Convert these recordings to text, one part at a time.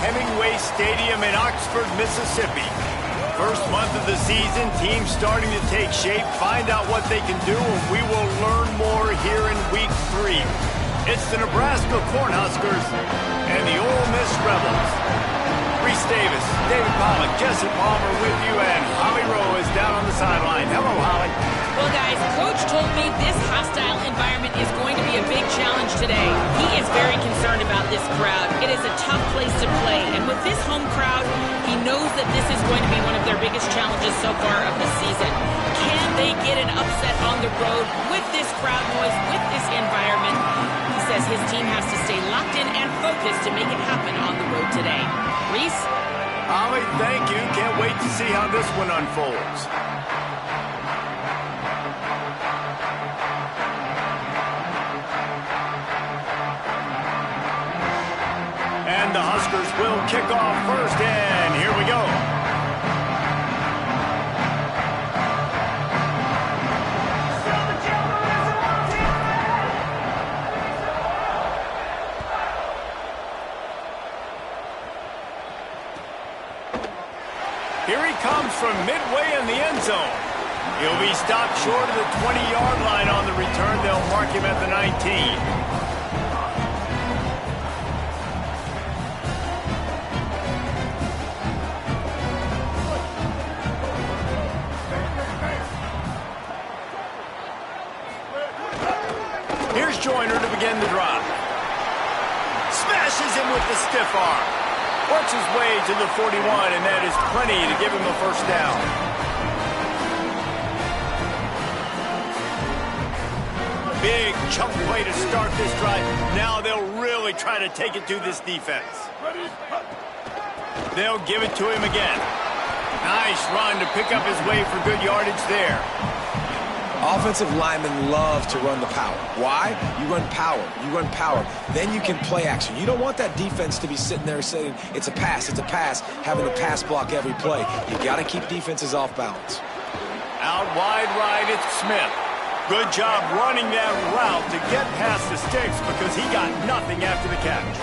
Hemingway Stadium in Oxford, Mississippi. First month of the season, teams starting to take shape, find out what they can do, and we will learn more here in Week 3. It's the Nebraska Cornhuskers and the Ole Miss Rebels. Reese Davis, David Pollack, Jesse Palmer with you, and Holly Rowe is down on the sideline. Hello, Holly. Well, guys, Coach told me this hostile environment is going to be a big challenge today. He is very concerned about this crowd. It is a tough place to play, and with this home crowd, he knows that this is going to be one of their biggest challenges so far of the season. Can they get an upset on the road with this crowd noise, with this environment? He says his team has to stay locked in and focused to make it happen on the road today. Reese? Holly, thank you. Can't wait to see how this one unfolds. And the Huskers will kick off first, and here we go. Here he comes from midway in the end zone. He'll be stopped short of the 20-yard line on the return. They'll mark him at the 19. Here's Joyner to begin the drive. Smashes him with the stiff arm. Works his way to the 41, and that is plenty to give him a first down. Big chunk play to start this drive. Now they'll really try to take it to this defense. They'll give it to him again. Nice run to pick up his way for good yardage there. Offensive linemen love to run the power. Why? You run power. You run power. Then you can play action. You don't want that defense to be sitting there saying, it's a pass, having to pass block every play. You got to keep defenses off balance. Out wide right, it's Smith. Good job running that route to get past the sticks because he got nothing after the catch.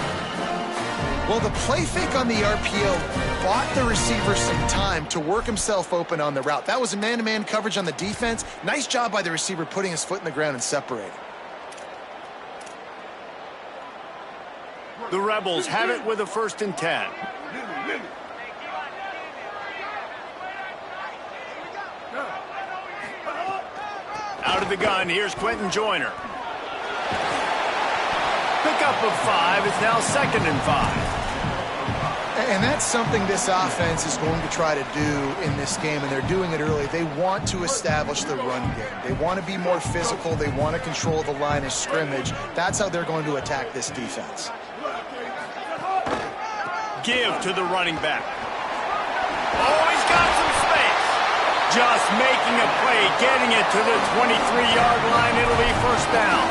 Well, the play fake on the RPO bought the receiver some time to work himself open on the route. That was a man-to-man coverage on the defense. Nice job by the receiver putting his foot in the ground and separating. The Rebels have it with a 1st and 10. Out of the gun, here's Quentin Joyner. Pickup of 5 is now 2nd and 5. And that's something this offense is going to try to do in this game, and they're doing it early. They want to establish the run game. They want to be more physical. They want to control the line of scrimmage. That's how they're going to attack this defense. Give to the running back. Oh, he's got some space. Just making a play, getting it to the 23-yard line. It'll be first down.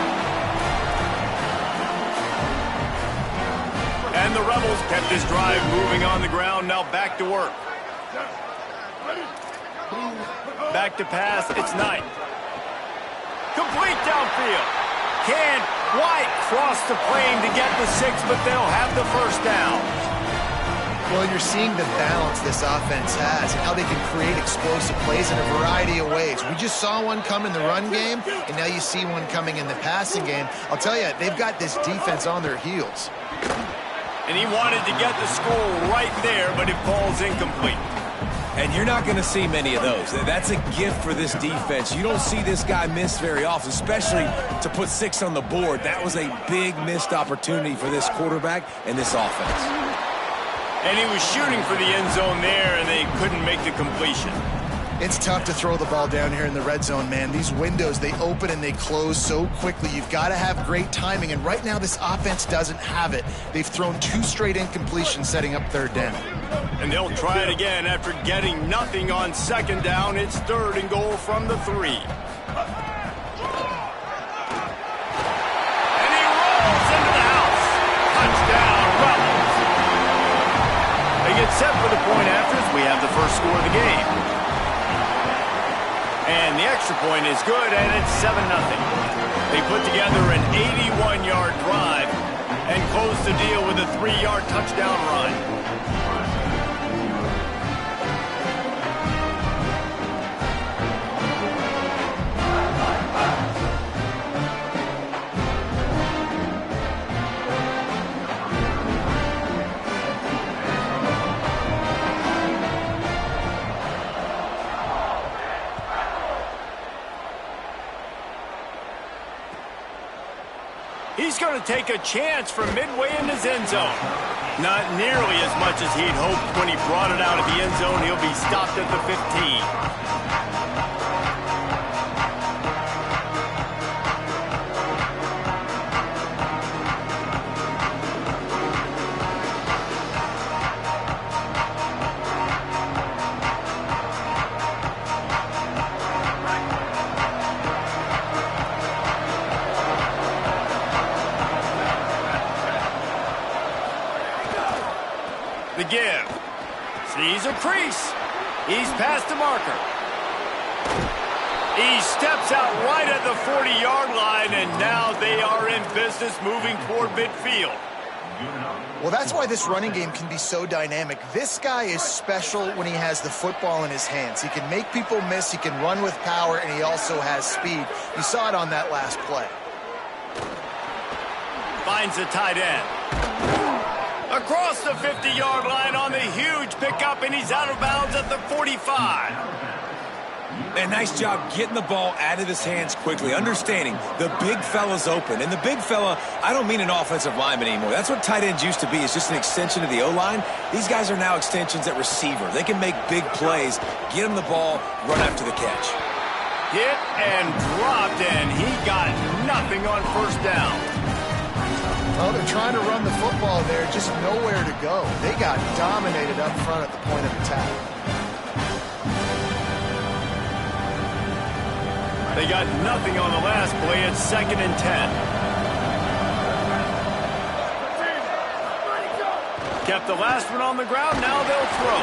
And the Rebels kept this drive moving on the ground. Now back to work. Back to pass. It's Knight. Complete downfield. Can't quite cross the plane to get the 6, but they'll have the first down. Well, you're seeing the balance this offense has and how they can create explosive plays in a variety of ways. We just saw one come in the run game, and now you see one coming in the passing game. I'll tell you, they've got this defense on their heels. And he wanted to get the score right there, but it falls incomplete. And you're not going to see many of those. That's a gift for this defense. You don't see this guy miss very often, especially to put 6 on the board. That was a big missed opportunity for this quarterback and this offense. And he was shooting for the end zone there, and they couldn't make the completion. It's tough to throw the ball down here in the red zone, man. These windows, they open and they close so quickly. You've got to have great timing, and right now this offense doesn't have it. They've thrown 2 straight incompletions setting up 3rd down. And they'll try it again after getting nothing on 2nd down. It's 3rd and goal from the 3. And he rolls into the house. Touchdown, Rebels. They get set for the point after as we have the first score of the game. And the extra point is good, and it's 7-0. They put together an 81-yard drive and close the deal with a 3-yard touchdown run. He's going to take a chance from midway in his end zone. Not nearly as much as he'd hoped when he brought it out of the end zone. He'll be stopped at the 15. The give. Sees a crease. He's past the marker. He steps out right at the 40-yard line, and now they are in business moving toward midfield. Well, that's why this running game can be so dynamic. This guy is special when he has the football in his hands. He can make people miss, he can run with power, and he also has speed. You saw it on that last play. Finds the tight end. Across the 50-yard line on the huge pickup, and he's out of bounds at the 45. Man, nice job getting the ball out of his hands quickly, understanding the big fella's open. And the big fella, I don't mean an offensive lineman anymore. That's what tight ends used to be. It's just an extension of the O-line. These guys are now extensions at receiver. They can make big plays, get him the ball, run after the catch. Hit and dropped, and he got nothing on first down. Well, they're trying to run the football there, just nowhere to go. They got dominated up front at the point of attack. They got nothing on the last play. It's 2nd and 10. Kept the last one on the ground. Now they'll throw.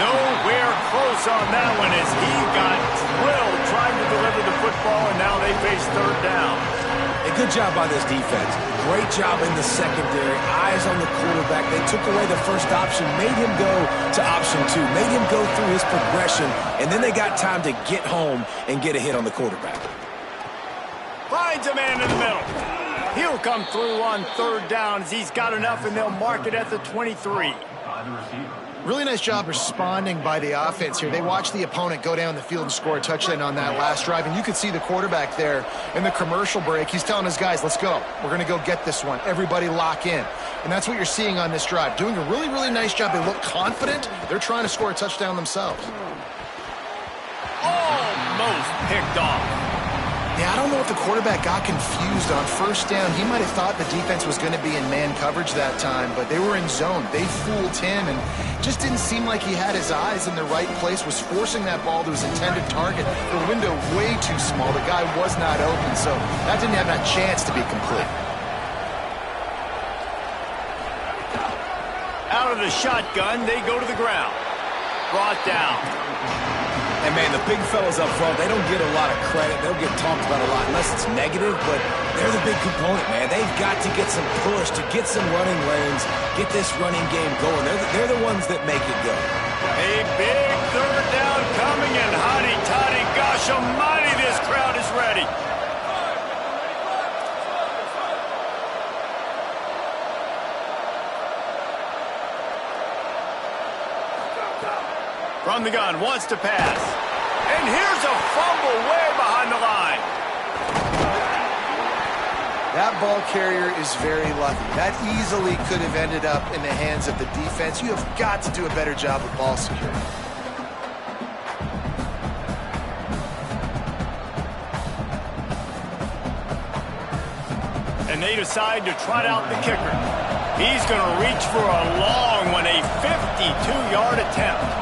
Nowhere close on that one as he got drilled trying to deliver the football, and now they face 3rd down. A good job by this defense. Great job in the secondary. Eyes on the quarterback. They took away the first option, made him go to option 2, made him go through his progression, and then they got time to get home and get a hit on the quarterback. Finds a man in the middle. He'll come through on 3rd down as he's got enough, and they'll mark it at the 23. Really nice job responding by the offense here. They watched the opponent go down the field and score a touchdown on that last drive, and you could see the quarterback there in the commercial break. He's telling his guys, let's go. We're going to go get this one. Everybody lock in. And that's what you're seeing on this drive. Doing a really, really nice job. They look confident. They're trying to score a touchdown themselves. Almost picked off. Yeah, I don't know if the quarterback got confused on first down. He might have thought the defense was going to be in man coverage that time, but they were in zone. They fooled him and just didn't seem like he had his eyes in the right place, was forcing that ball to his intended target. The window way too small. The guy was not open, so that didn't have that chance to be complete. Out of the shotgun, they go to the ground. Brought down. And, man, the big fellas up front, they don't get a lot of credit. They'll get talked about a lot unless it's negative, but they're the big component, man. They've got to get some push, to get some running lanes, get this running game going. They're the ones that make it go. A big 3rd down coming, and hotty-toddy, gosh almighty, this crowd is ready. From the gun, wants to pass. And here's a fumble way behind the line. That ball carrier is very lucky. That easily could have ended up in the hands of the defense. You have got to do a better job with ball security. And they decide to trot out the kicker. He's going to reach for a long one, a 52-yard attempt.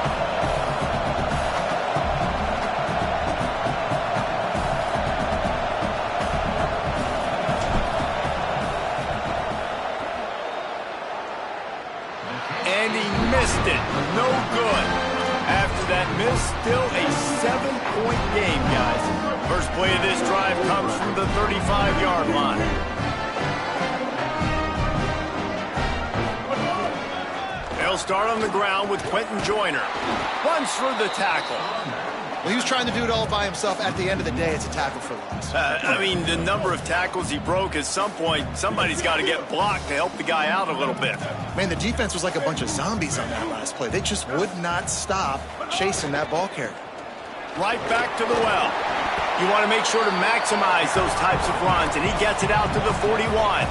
And he missed it. No good. After that miss, still a 7-point game, guys. First play of this drive comes from the 35-yard line. They'll start on the ground with Quentin Joyner. Runs for the tackle. Well, he was trying to do it all by himself. At the end of the day, it's a tackle for loss. I mean, the number of tackles he broke, at some point, somebody's got to get blocked to help the guy out a little bit. Man, the defense was like a bunch of zombies on that last play. They just would not stop chasing that ball carrier. Right back to the well. You want to make sure to maximize those types of runs, and he gets it out to the 41.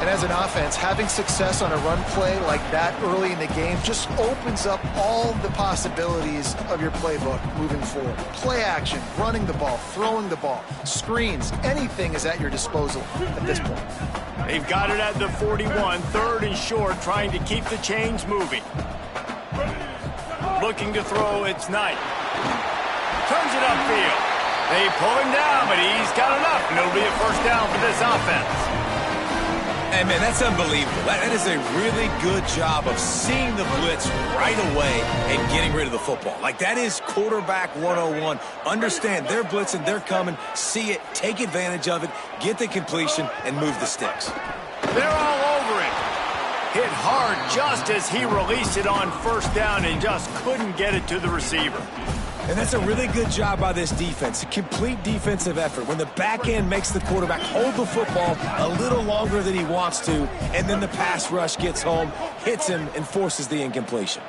And as an offense, having success on a run play like that early in the game just opens up all the possibilities of your playbook moving forward. Play action, running the ball, throwing the ball, screens, anything is at your disposal at this point. They've got it at the 41, third and short, trying to keep the chains moving. Looking to throw, it's Knight. Turns it upfield. They pull him down, but he's got enough, and it'll be a first down for this offense. Hey, man, that's unbelievable. That is a really good job of seeing the blitz right away and getting rid of the football. Like, that is quarterback 101. Understand, they're blitzing, they're coming, see it, take advantage of it, get the completion, and move the sticks. They're all over it. Hit hard just as he released it on first down and just couldn't get it to the receiver. And that's a really good job by this defense, a complete defensive effort. When the back end makes the quarterback hold the football a little longer than he wants to, and then the pass rush gets home, hits him, and forces the incompletion.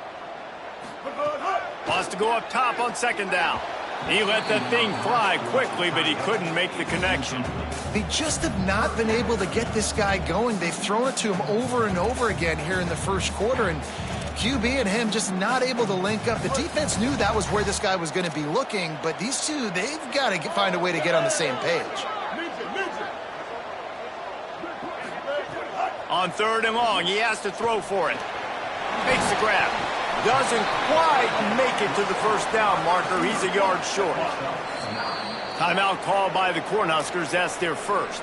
Wants to go up top on second down. He let that thing fly quickly, but he couldn't make the connection. They just have not been able to get this guy going. They've thrown it to him over and over again here in the first quarter, and QB and him just not able to link up. The defense knew that was where this guy was going to be looking, but these two, they've got to find a way to get on the same page. On third and long, he has to throw for it. Makes the grab. Doesn't quite make it to the first down marker. He's a yard short. Timeout called by the Cornhuskers. That's their first.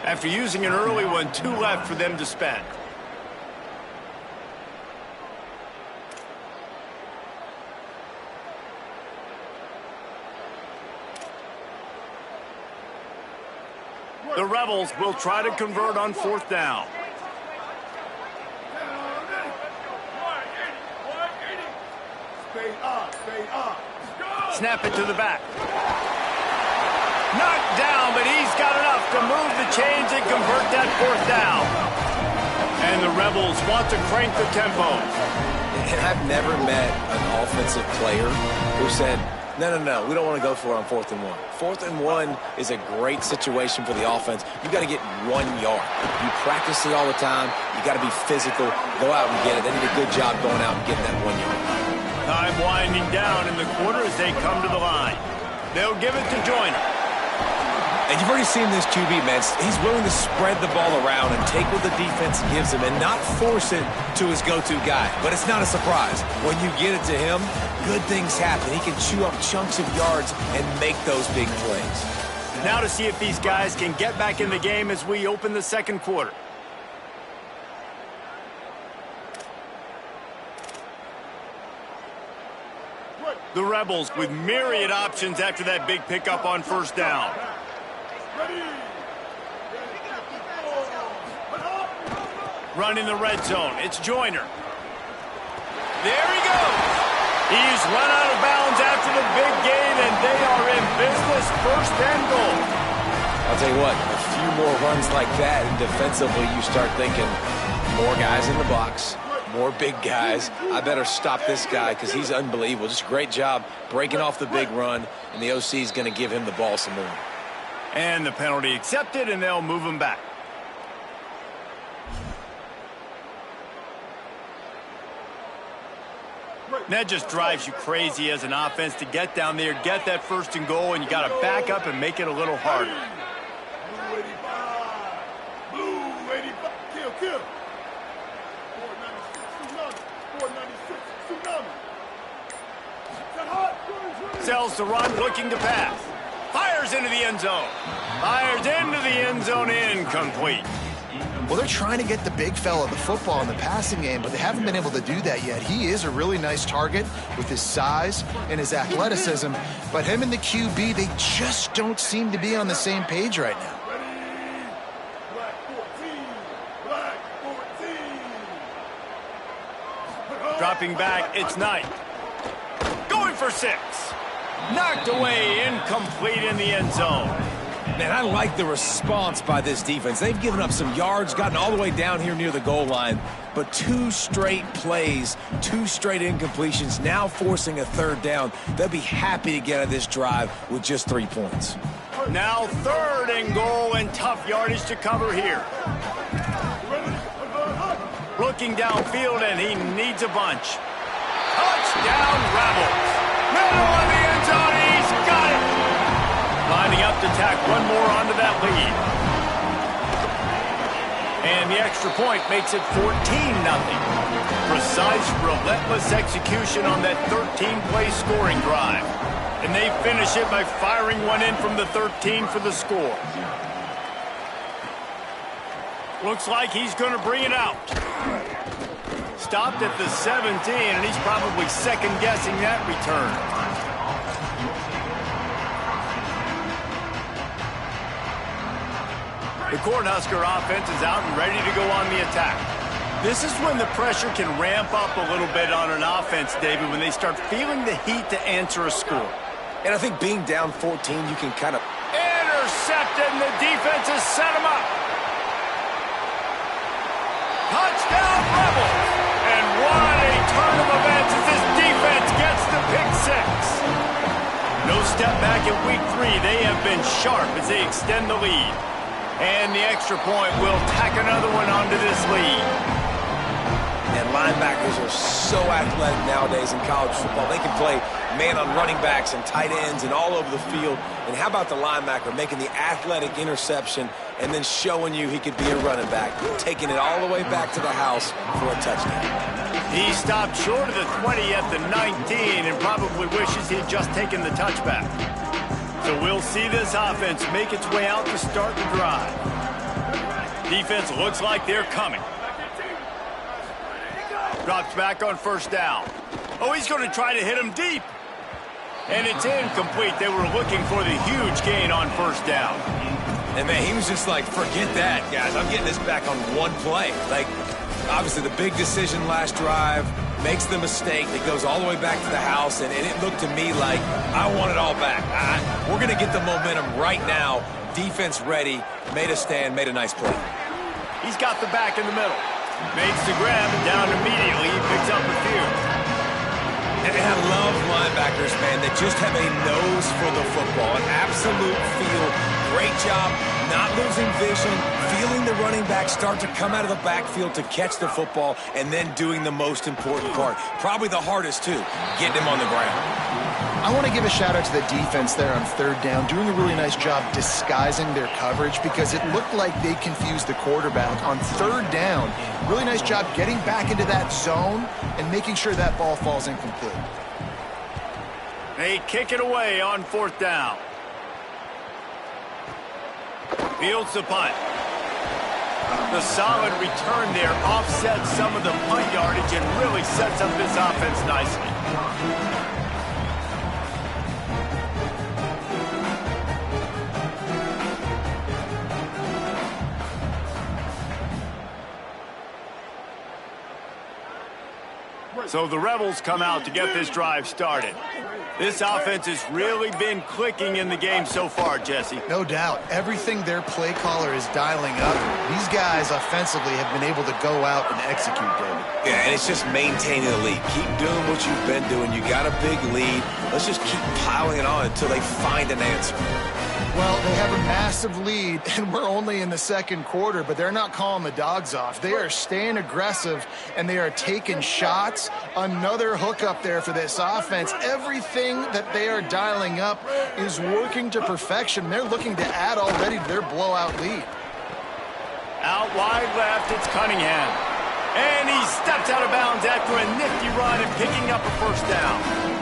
After using an early one, 2 left for them to spend. The Rebels will try to convert on fourth down. Snap it to the back. Knocked down, but he's got enough to move the chains and convert that fourth down. And the Rebels want to crank the tempo. And I've never met an offensive player who said, no, we don't want to go for it on 4th and 1. 4th and 1 is a great situation for the offense. You got to get 1 yard. You practice it all the time. You got to be physical. Go out and get it. They did a good job going out and getting that 1 yard. Time winding down in the quarter as they come to the line. They'll give it to Joyner. And you've already seen this QB, man. He's willing to spread the ball around and take what the defense gives him and not force it to his go-to guy. But it's not a surprise. When you get it to him, good things happen. He can chew up chunks of yards and make those big plays. Now to see if these guys can get back in the game as we open the second quarter. The Rebels with myriad options after that big pickup on first down. Run in the red zone. It's Joyner. There he goes. He's run out of bounds after the big gain, and they are in business, first and goal. I'll tell you what, a few more runs like that, and defensively you start thinking more guys in the box, more big guys. I better stop this guy because he's unbelievable. Just a great job breaking off the big run, and the OC is going to give him the ball some more. And the penalty accepted, and they'll move him back. That just drives you crazy as an offense to get down there, get that first and goal, and you got to back up and make it a little harder. Blue 85. Kill. 496. Sells the run, looking to pass. Fires into the end zone. Fires into the end zone, incomplete. Well, they're trying to get the big fella the football in the passing game, but they haven't been able to do that yet. He is a really nice target with his size and his athleticism, but him and the QB, they just don't seem to be on the same page right now. Dropping back, it's Knight. Going for 6. Knocked away, incomplete in the end zone. Man, I like the response by this defense. They've given up some yards, gotten all the way down here near the goal line, but 2 straight plays, 2 straight incompletions, now forcing a 3rd down. They'll be happy to get out of this drive with just 3 points. Now 3rd and goal and tough yardage to cover here. Looking downfield, and he needs a bunch. Touchdown, Rebels. Middle of the end zone, he's got it. Lining up to tack one more onto that lead. And the extra point makes it 14-0. Precise, relentless execution on that 13-play scoring drive. And they finish it by firing one in from the 13 for the score. Looks like he's going to bring it out. Stopped at the 17, and he's probably second-guessing that return. The Cornhusker offense is out and ready to go on the attack. This is when the pressure can ramp up a little bit on an offense, David, when they start feeling the heat to answer a score. And I think being down 14, you can kind of... Intercepted, and the defense has set him up. Touchdown, Rebels! And what a turn of events as this defense gets the pick 6. No step back in week 3. They have been sharp as they extend the lead. And the extra point will tack another one onto this lead. And linebackers are so athletic nowadays in college football. They can play man on running backs and tight ends and all over the field. And how about the linebacker making the athletic interception and then showing you he could be a running back, taking it all the way back to the house for a touchdown. He stopped short of the 20 at the 19 and probably wishes he'd just taken the touchback. So we'll see this offense make its way out to start the drive. Defense looks like they're coming. Drops back on 1st down. Oh, he's going to try to hit him deep. And it's incomplete. They were looking for the huge gain on 1st down. And, man, he was just like, forget that, guys. I'm getting this back on one play. Like, obviously the big decision last drive, makes the mistake that goes all the way back to the house, and it looked to me like I want it all back. We're going to get the momentum right now. Defense ready, made a stand, made a nice play. He's got the back in the middle. Makes the grab, and down immediately. He picks up a few. And I love linebackers, man, that just have a nose for the football, an absolute feel. Great job not losing vision, feeling the running back start to come out of the backfield to catch the football, and then doing the most important part. Probably the hardest, too, getting him on the ground. I want to give a shout-out to the defense there on 3rd down, doing a really nice job disguising their coverage because it looked like they confused the quarterback on 3rd down. Really nice job getting back into that zone and making sure that ball falls incomplete. They kick it away on 4th down. Fields the punt. The solid return there offsets some of the punt yardage and really sets up this offense nicely. So the Rebels come out to get this drive started. This offense has really been clicking in the game so far, Jesse. No doubt. Everything their play caller is dialing up. These guys offensively have been able to go out and execute, David. Yeah, and it's just maintaining the lead. Keep doing what you've been doing. You got a big lead. Let's just keep piling it on until they find an answer. Well, they have a massive lead, and we're only in the 2nd quarter, but they're not calling the dogs off. They are staying aggressive, and they are taking shots. Another hookup there for this offense. Everything that they are dialing up is working to perfection. They're looking to add already to their blowout lead. Out wide left, it's Cunningham. And he steps out of bounds after a nifty run and picking up a 1st down.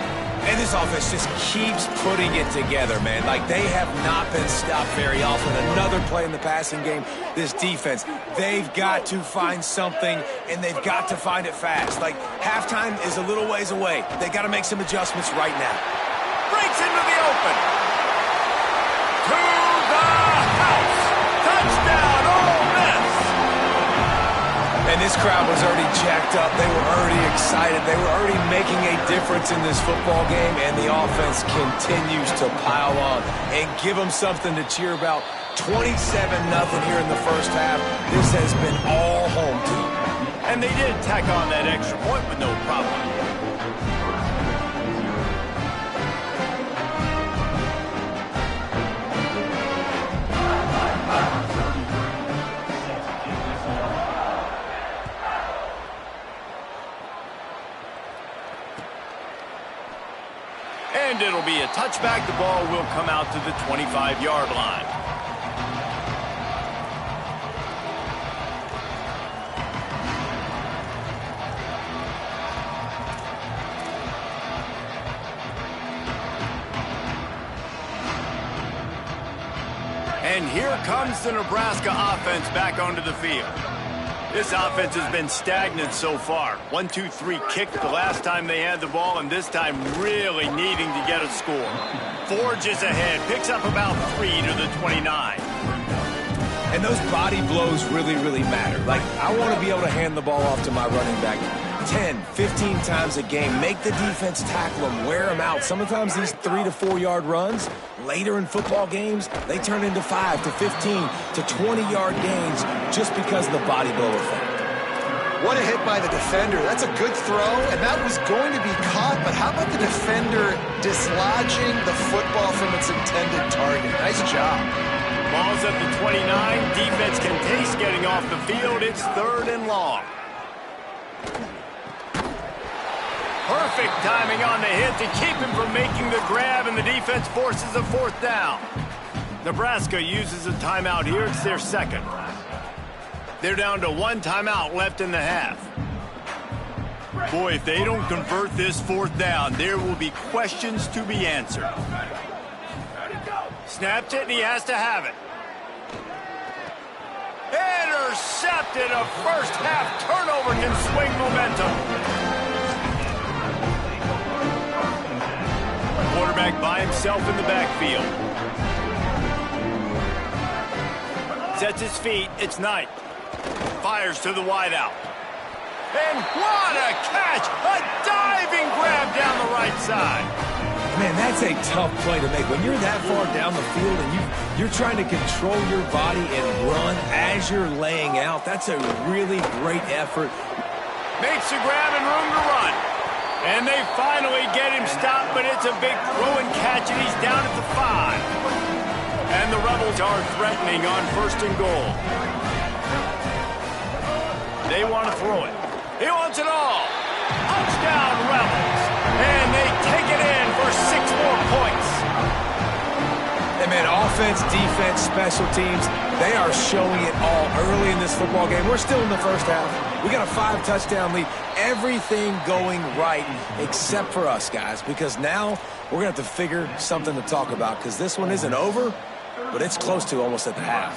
And this offense just keeps putting it together, man. Like, they have not been stopped very often. Another play in the passing game. This defense, they've got to find something, and they've got to find it fast. Like, halftime is a little ways away. They got to make some adjustments right now. Breaks into the open. To the house. Touchdown, Ole Miss. And And this crowd was already jacked up. They were already excited. They were already making a difference in this football game, and the offense continues to pile on and give them something to cheer about. 27-0 here in the first half. This has been all home team. And they did tack on that extra point with no problem. And it'll be a touchback. The ball will come out to the 25-yard line. And here comes the Nebraska offense back onto the field. This offense has been stagnant so far. 1-2-3 kick the last time they had the ball, and this time really needing to get a score. Forges ahead, picks up about 3 to the 29. And those body blows really, really matter. Like, I want to be able to hand the ball off to my running back 10, 15 times a game. Make the defense tackle them, wear them out. Sometimes these 3 to 4 yard runs, later in football games, they turn into 5 to 15 to 20-yard gains just because of the body blow effect. What a hit by the defender. That's a good throw, and that was going to be caught, but how about the defender dislodging the football from its intended target? Nice job. Ball's at the 29. Defense can taste getting off the field. It's 3rd and long. Perfect timing on the hit to keep him from making the grab, and the defense forces a 4th down. Nebraska uses a timeout here. It's their second. They're down to 1 timeout left in the half. Boy, if they don't convert this 4th down, there will be questions to be answered. Snapped it, and he has to have it. Intercepted. A first half turnover can swing momentum. Quarterback by himself in the backfield. Sets his feet. It's Knight. Fires to the wideout. And what a catch! A diving grab down the right side. Man, that's a tough play to make. When you're that far down the field and you're trying to control your body and run as you're laying out, that's a really great effort. Makes the grab and room to run. And they finally get him stopped, but it's a big throw and catch, and he's down at the 5. And the Rebels are threatening on 1st and goal. They want to throw it. He wants it all. Touchdown, Rebels. And they take it in for 6 more points. And man, offense, defense, special teams, they are showing it all early in this football game. We're still in the first half. We got a 5-touchdown lead. Everything going right except for us, guys, because now we're going to have to figure something to talk about because this one isn't over, but it's close to almost at the half.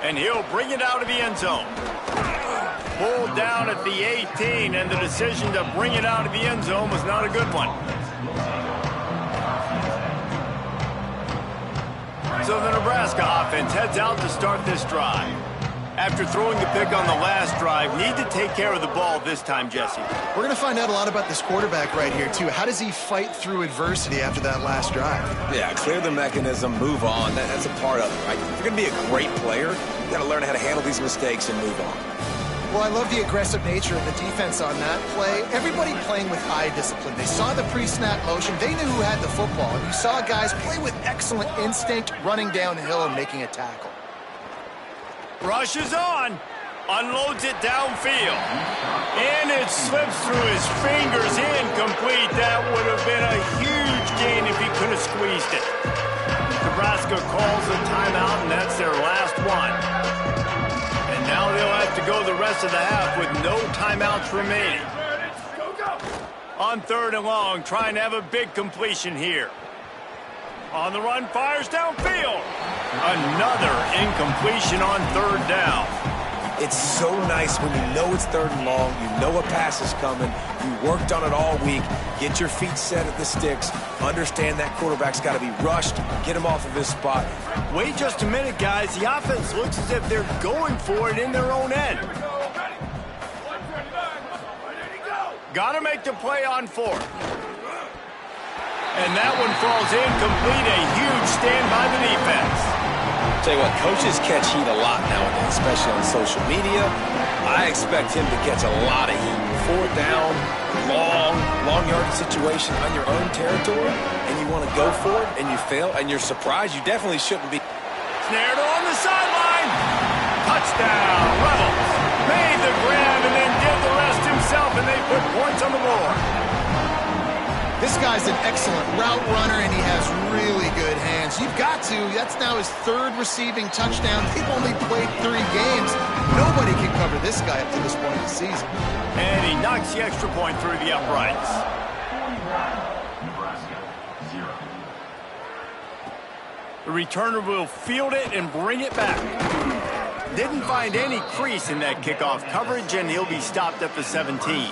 And he'll bring it out of the end zone. Pulled down at the 18, and the decision to bring it out of the end zone was not a good one. So the Nebraska offense heads out to start this drive. After throwing the pick on the last drive, need to take care of the ball this time, Jesse. We're going to find out a lot about this quarterback right here, too. How does he fight through adversity after that last drive? Yeah, clear the mechanism, move on. That's a part of it, right? If you're going to be a great player, you got to learn how to handle these mistakes and move on. Well, I love the aggressive nature of the defense on that play. Everybody playing with eye discipline. They saw the pre-snap motion. They knew who had the football. And you saw guys play with excellent instinct, running downhill and making a tackle. Rushes on. Unloads it downfield. And it slips through his fingers. Incomplete. That would have been a huge gain if he could have squeezed it. Nebraska calls a timeout, and that's their last one. And now they'll have to go the rest of the half with no timeouts remaining. On 3rd and long, trying to have a big completion here. On the run, fires downfield. Another incompletion on 3rd down. It's so nice when you know it's 3rd and long, you know a pass is coming, you worked on it all week, get your feet set at the sticks, understand that quarterback's got to be rushed, get him off of his spot. Wait just a minute, guys. The offense looks as if they're going for it in their own end. Got to make the play on 4th. And that one falls incomplete. A huge stand by the defense. Tell you what, coaches catch heat a lot nowadays, especially on social media. I expect him to catch a lot of heat. 4th down, long yardage situation on your own territory, and you want to go for it, and you fail, and you're surprised. You definitely shouldn't be. Snared on the sideline. Touchdown, Rebels. Made the grab and then did the rest himself, and they put points on the board. This guy's an excellent route runner, and he has really good hands. You've got to. That's now his 3rd receiving touchdown. They've only played 3 games. Nobody can cover this guy up to this point in the season. And he knocks the extra point through the uprights. The returner will field it and bring it back. Didn't find any crease in that kickoff coverage, and he'll be stopped at the 17.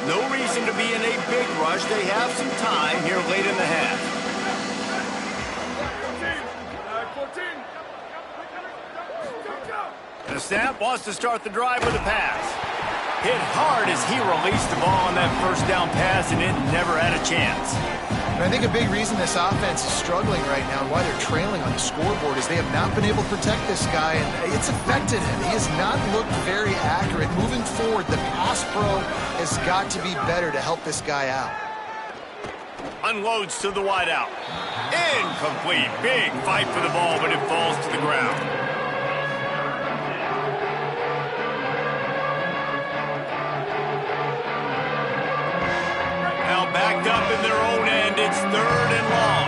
No reason to be in a big rush. They have some time here late in the half. The snap wants to start the drive with a pass. Hit hard as he released the ball on that 1st down pass, and it never had a chance. And I think a big reason this offense is struggling right now and why they're trailing on the scoreboard is they have not been able to protect this guy, and it's affected him. He has not looked very accurate. Moving forward, the pass pro has got to be better to help this guy out. Unloads to the wideout. Incomplete. Big fight for the ball, but it falls to the ground. Now backed up in their own end. It's 3rd and long.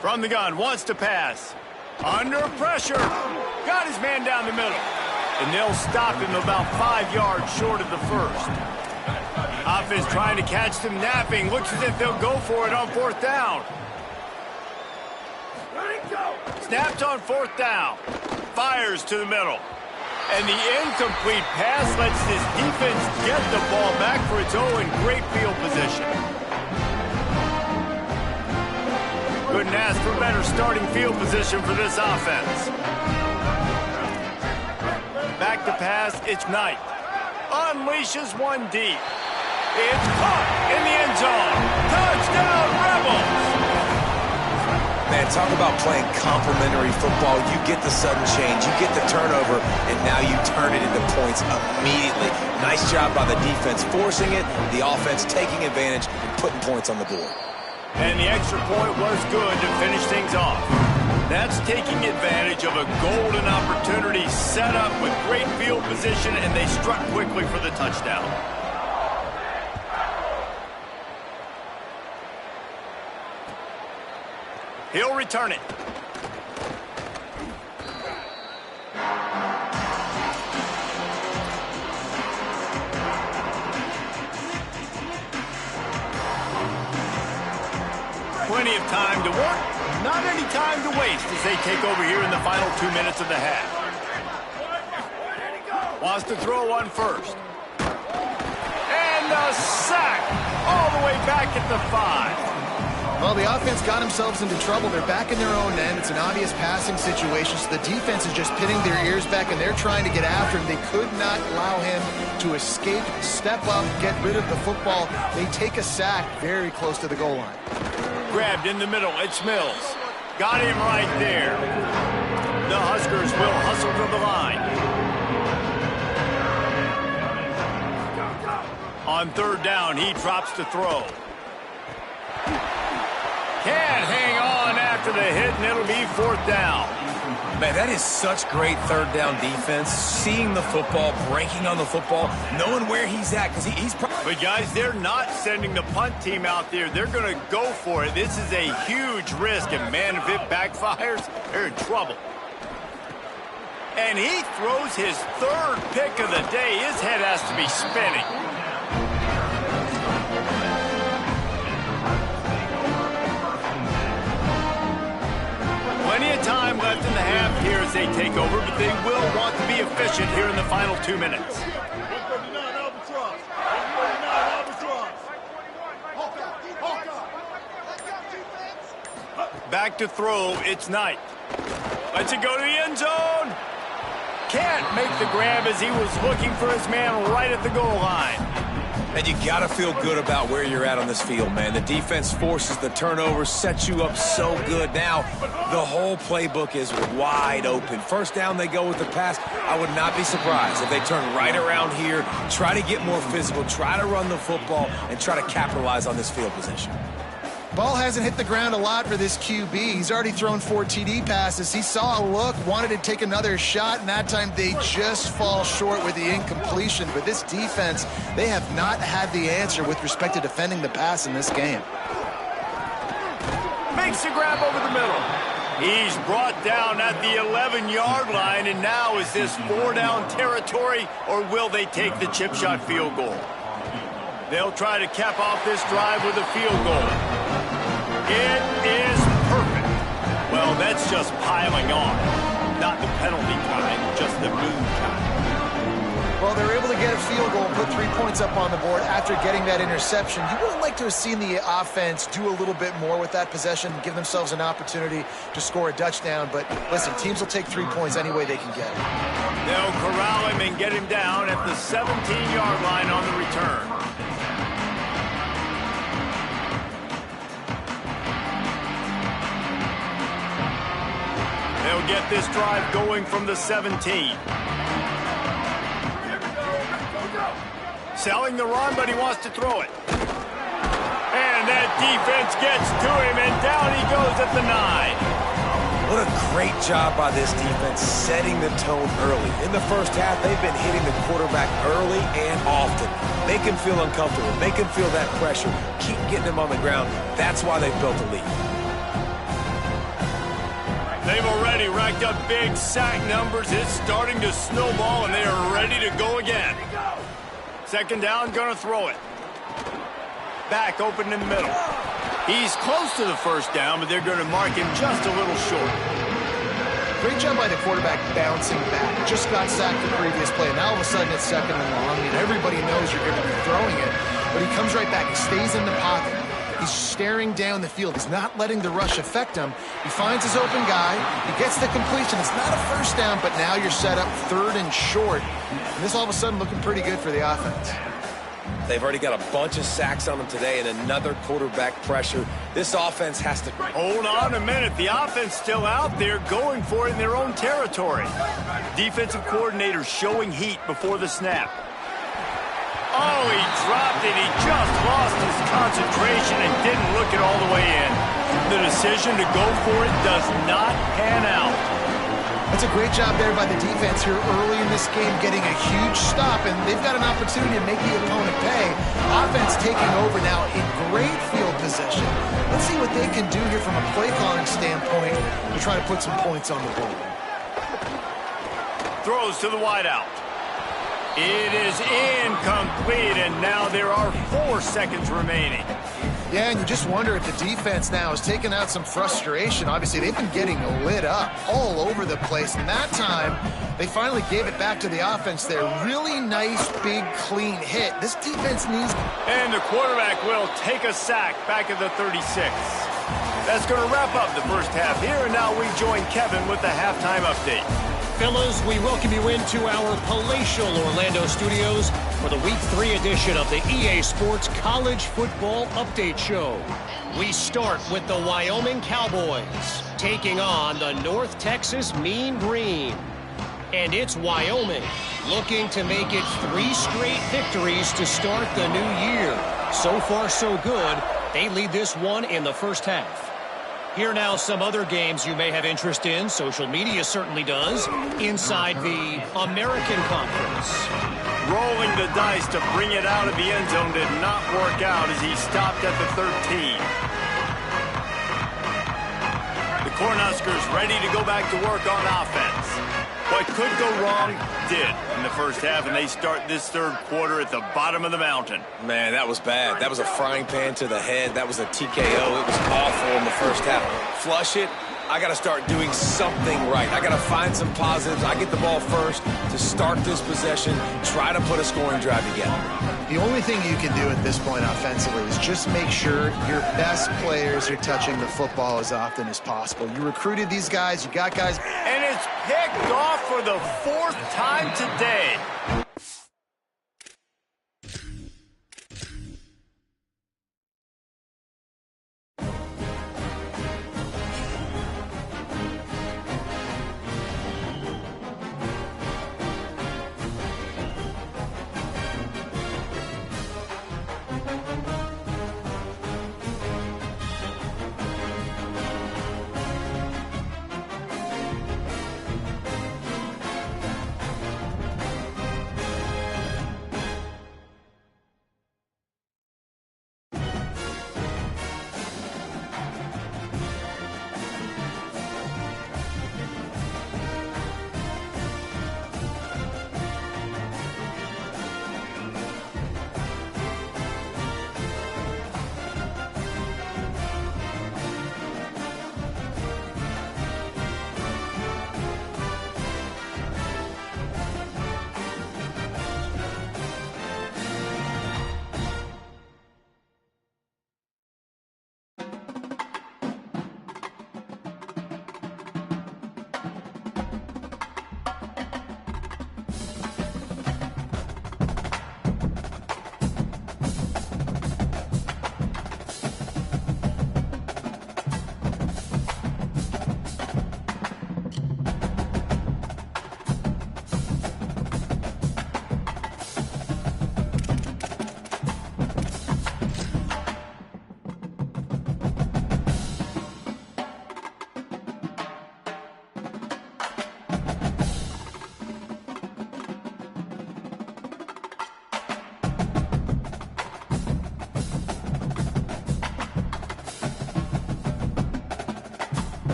From the gun, wants to pass. Under pressure. Got his man down the middle. And they'll stop him about 5 yards short of the 1st. Offense trying to catch them napping. Looks as if they'll go for it on 4th down. Snapped on 4th down. Fires to the middle. And the incomplete pass lets this defense get the ball back for its own in great field position. Couldn't ask for better starting field position for this offense. Back to pass, it's Knight. Unleashes one deep. It's caught in the end zone. Touchdown, Rebels! Man, talk about playing complementary football. You get the sudden change, you get the turnover, and now you turn it into points immediately. Nice job by the defense forcing it, the offense taking advantage and putting points on the board. And the extra point was good to finish things off. That's taking advantage of a golden opportunity set up with great field position, and they struck quickly for the touchdown. He'll return it. Plenty of time to work, not any time to waste as they take over here in the final 2 minutes of the half. Wants to throw one first. And a sack all the way back at the 5. Well, the offense got themselves into trouble. They're back in their own end. It's an obvious passing situation, so the defense is just pinning their ears back, and they're trying to get after him. They could not allow him to escape, step up, get rid of the football. They take a sack very close to the goal line. Grabbed in the middle. It's Mills. Got him right there. The Huskers will hustle to the line. On 3rd down, he drops to throw. Can't hang on after the hit, and it'll be 4th down. Man, that is such great 3rd down defense. Seeing the football, breaking on the football, knowing where he's at, because he's probably... But, guys, they're not sending the punt team out there. They're going to go for it. This is a huge risk, and, man, if it backfires, they're in trouble. And he throws his 3rd pick of the day. His head has to be spinning. Plenty of time left in the half here as they take over, but they will want to be efficient here in the final 2 minutes. 139 Albatross. 139 Albatross. Back to throw, it's Knight. Lets it go to the end zone. Can't make the grab as he was looking for his man right at the goal line. And you got to feel good about where you're at on this field, man. The defense forces the turnover, sets you up so good. Now, the whole playbook is wide open. First down, they go with the pass. I would not be surprised if they turn right around here, try to get more physical, try to run the football, and try to capitalize on this field position. Ball hasn't hit the ground a lot for this QB. He's already thrown 4 TD passes. He saw a look, wanted to take another shot, and that time they just fall short with the incompletion. But this defense, they have not had the answer with respect to defending the pass in this game. Makes a grab over the middle. He's brought down at the 11-yard line, and now is this 4-down territory, or will they take the chip shot field goal? They'll try to cap off this drive with a field goal. It is perfect. Well, that's just piling on. Not the penalty time, just the moon time. Well, they're able to get a field goal, put 3 points up on the board after getting that interception. You would have liked to have seen the offense do a little bit more with that possession, give themselves an opportunity to score a touchdown. But listen, teams will take 3 points any way they can get it. They'll corral him and get him down at the 17-yard line on the return. They'll get this drive going from the 17. Selling the run, but he wants to throw it. And that defense gets to him, and down he goes at the 9. What a great job by this defense setting the tone early. In the first half, they've been hitting the quarterback early and often. Make him feel uncomfortable. Make him feel that pressure. Keep getting him on the ground. That's why they've built a lead. They've already racked up big sack numbers. It's starting to snowball, and they are ready to go again. Second down, gonna throw it. Back open in the middle. He's close to the first down, but they're going to mark him just a little short. Great job by the quarterback bouncing back. Just got sacked the previous play. Now all of a sudden it's second and long. I mean, everybody knows you're going to be throwing it, but he comes right back. He stays in the pocket. He's staring down the field. He's not letting the rush affect him. He finds his open guy. He gets the completion. It's not a first down, but now you're set up third and short. And this all of a sudden looking pretty good for the offense. They've already got a bunch of sacks on them today and another quarterback pressure. This offense has to... Hold on a minute. The offense still out there going for it in their own territory. Defensive coordinator showing heat before the snap. Oh, he dropped it. He just lost his concentration and didn't look it all the way in. The decision to go for it does not pan out. That's a great job there by the defense here early in this game, getting a huge stop, and they've got an opportunity to make the opponent pay. Offense taking over now in great field position. Let's see what they can do here from a play calling standpoint to try to put some points on the board. Throws to the wideout. It is incomplete, and now there are 4 seconds remaining. Yeah, and you just wonder if the defense now is taking out some frustration. Obviously, they've been getting lit up all over the place, and that time, they finally gave it back to the offense there. Really nice, big, clean hit. This defense needs... And the quarterback will take a sack back at the 36. That's going to wrap up the first half here, and now we join Kevin with the halftime update. Fellas, we welcome you into our palatial Orlando studios for the Week 3 edition of the EA Sports College Football Update Show. We start with the Wyoming Cowboys taking on the North Texas Mean Green. And it's Wyoming looking to make it 3 straight victories to start the new year. So far, so good. They lead this one in the first half. Here now some other games you may have interest in. Social media certainly does. Inside the American Conference. Rolling the dice to bring it out of the end zone did not work out as he stopped at the 13. The Cornhuskers ready to go back to work on offense. What could go wrong did in the first half, and they start this third quarter at the bottom of the mountain. Man, that was bad. That was a frying pan to the head. That was a TKO. It was awful in the first half. Flush it, I got to start doing something right. I got to find some positives. I get the ball first to start this possession, try to put a scoring drive together. The only thing you can do at this point offensively is just make sure your best players are touching the football as often as possible. You recruited these guys, you got guys. And it's picked off for the 4th time today.